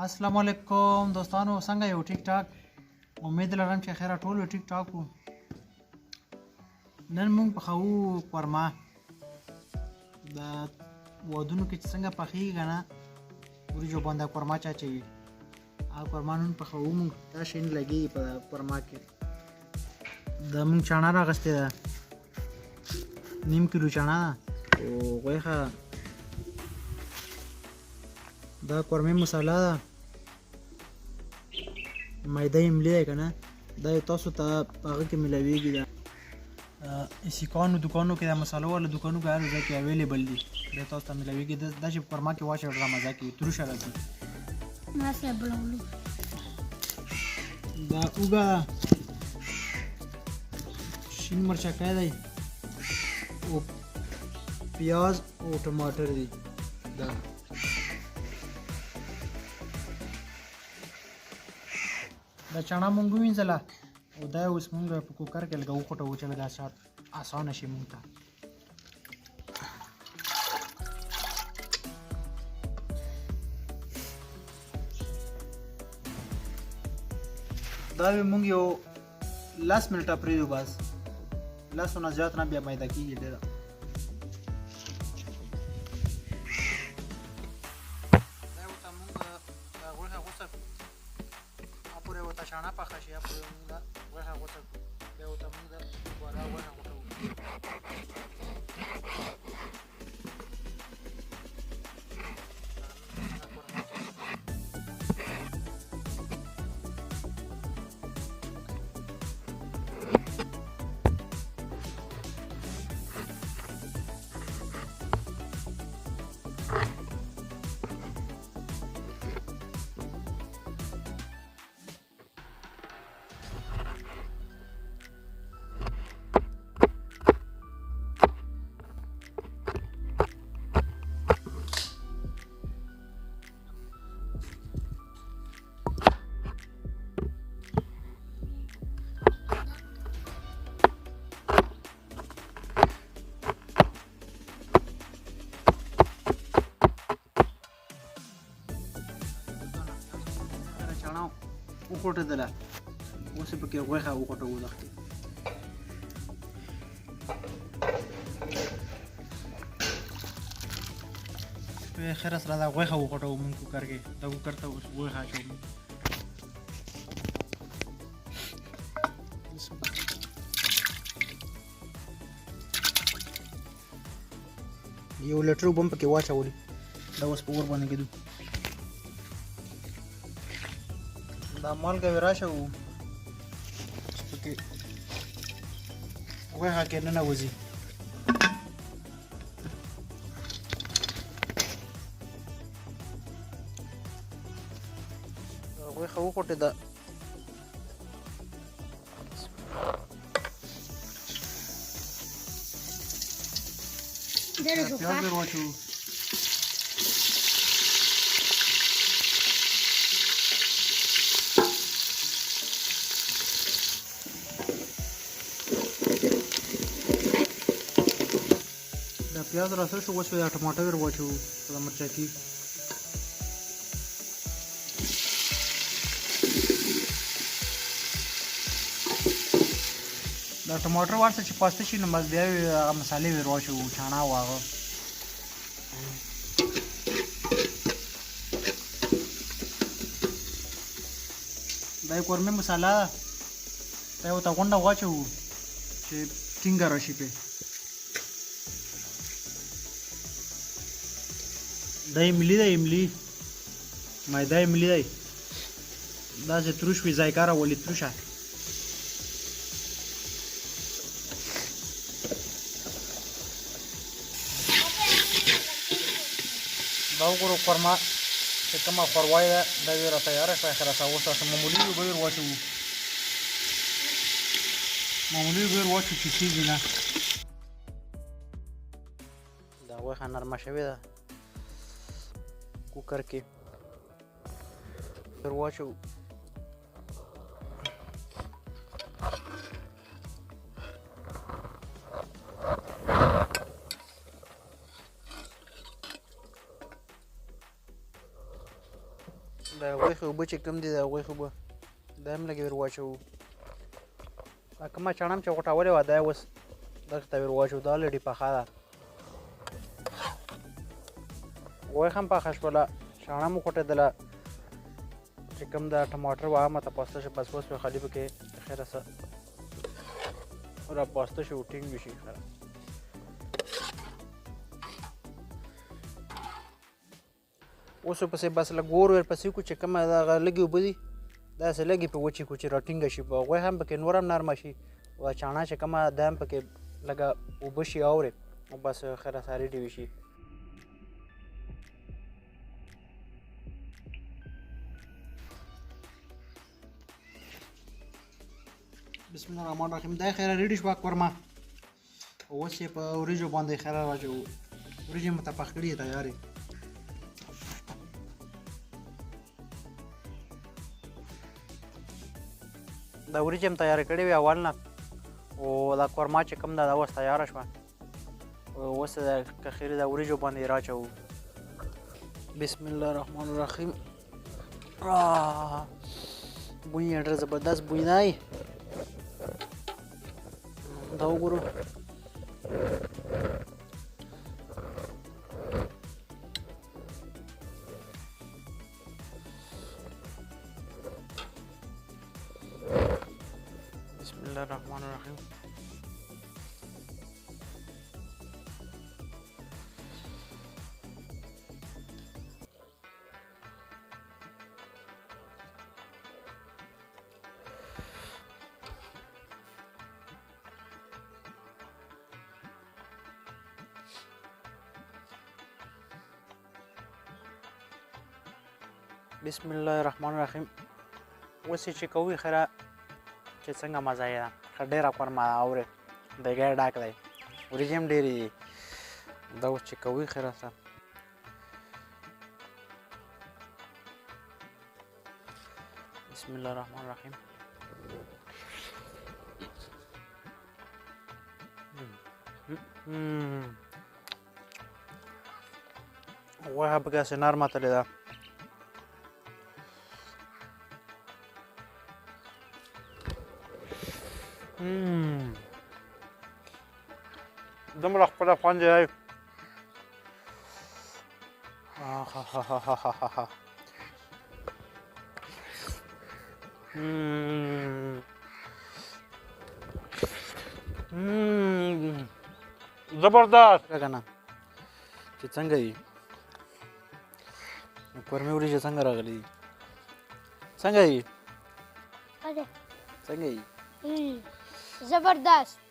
السلام علیکم دوستانو، څنګه یو؟ ټیک ټاک. امید لرم چې خیره ټول ټیک ټاک وو. نن موږ پخوو قورمه. د ودونو کې چې څنګه پخېږي که نه، وریجو باندې قورمه چاچوي. هغه قورمه نن پخوو موږ. دا شی نه لګېږي په قورمه کې. د موږ چاڼه راغستې ده، 1.5 کیلو چاڼه ده او غوښه. دا قورمې مساله ده، میده املی دی که نه، دا یو تاسو ته په هغه کې میلاویږي. دا سیکانو دوکانو کې، د مسالو والا دوکانو کې هر ځای کې اویلیبل دي. دا تاسو ته میلاویږي. دا چې په قورمه کې واچوي ډېره مزه کوي، تروشه راځي. دا اوږه شین مرچکی دی او پیاز او ټماټر دی. دا چاڼه مونږ ووینځله او دا اوس مونږ په کوکر کې لږه وخوټوو چې لږه اسانه شي مونږ ته. دا به مونږ یو 10 منټه پرېږدو. بس 10 نه زیات نه، بیا میده کېږي ډېره. چاڼه پخه شي، پورې موږ دا غوښه غوڅه کړو. بیا ورته موږ د بوره غوښه غوټوو. وخوټېدله، اوس یې پکې غوښه وخوټوو. دښتې خیر سره دا غوښه وخوټوو مونږ کوکر کې. دا کوکر ته اوس غوښه اچوو. یو لیټر اوبه هم پکې واچولې. دا اوس په اور باندې ږدو. دا مالګه وې راچوو چې پکې غوښه کې ننوځي. غوښه وخوټېده. پیاز ور واچوو. پیاز راسه شو، اوس دا ټماټر ور واچوو. دا مرچکي دا ټماټر ورسره چې پاسته شي نو بس بیا هغه مسالې ور واچوو، چاڼه او هغه. دا یې قورمې مساله ده. دا یې ورته غونډه واچوو چې ټینګه راشي پرې. دا املی دی، املی میده املی دی. داسې تروش وي، ذایقه راولي تروشه. دا وګورو قورمه چې کومه ښوروا ده دا یې را تیاره کړه ښه راته اوس تاسو معمولي اوبه یې ور واچوو معمولي اوبه یې ور واچوو چې کېږي نه دا غوښه نرمه شوې ده کوکر کې ور واچوو د غوښې اوبه چې کوم دي د غوښې اوبه دا هم لږې ور واچوو دا کومه چڼه م چې غوټولې وه دا یې اوس دغې ته ور واچوو دا الرېډي پخه ده غوښه هم پخه شوله چڼه م وخوټېدله چې کوم د ټماټر وه هغه ماته پاسته شو بس اوس به خالي پکې خیره څه را پاسته شو ټینګ وشي خیره اوس ورپسې بس لږ اور ورپسې کړو چې کومه دغه لږې اوبه دي داسې لږې پرې وچې کړو چې راټینګه شي غوښه هم پکې نور هم نرمه شي او چاڼه چې کومه دا هم پکې لږه اوبه شي اورې او بس خیره سا ریډي وشي بسم الله الرحمن الرحیم دا خیره ریډي شوه قورمه اوس یې په وریجو باندې خیره واچوو وریجې مو ته پخ کړي تیارې دا وریجې هم تیارې کړې وې اول نه او دا قورمه چې کوم ده دا اوس تیاره شوه اوس د کخیرې د وریجو باندې یې راچوو بسم الله الرحمن الرحیم بوی یې ډېر زبردست بوی دی دا وګورو بسم الله الرحمن الرحیم بسم الله الرحمن الرحیم اوس یې چې کوي خیره چې څنګه مزه یې ده ښه ډېره قورمه ده اورې دیګی ډک دی وریجې هم ډېرې دي دا اوس چې کوي خیره سره بسم الله الرحمن الرحیم غوښه پکې هسې نرمه تلې ده دومره خپله خوند یې دی زبردست که نه چې څنګه دي قورمې وریجې څنګه راغلي دي څنګه دي څنګه دي زبردست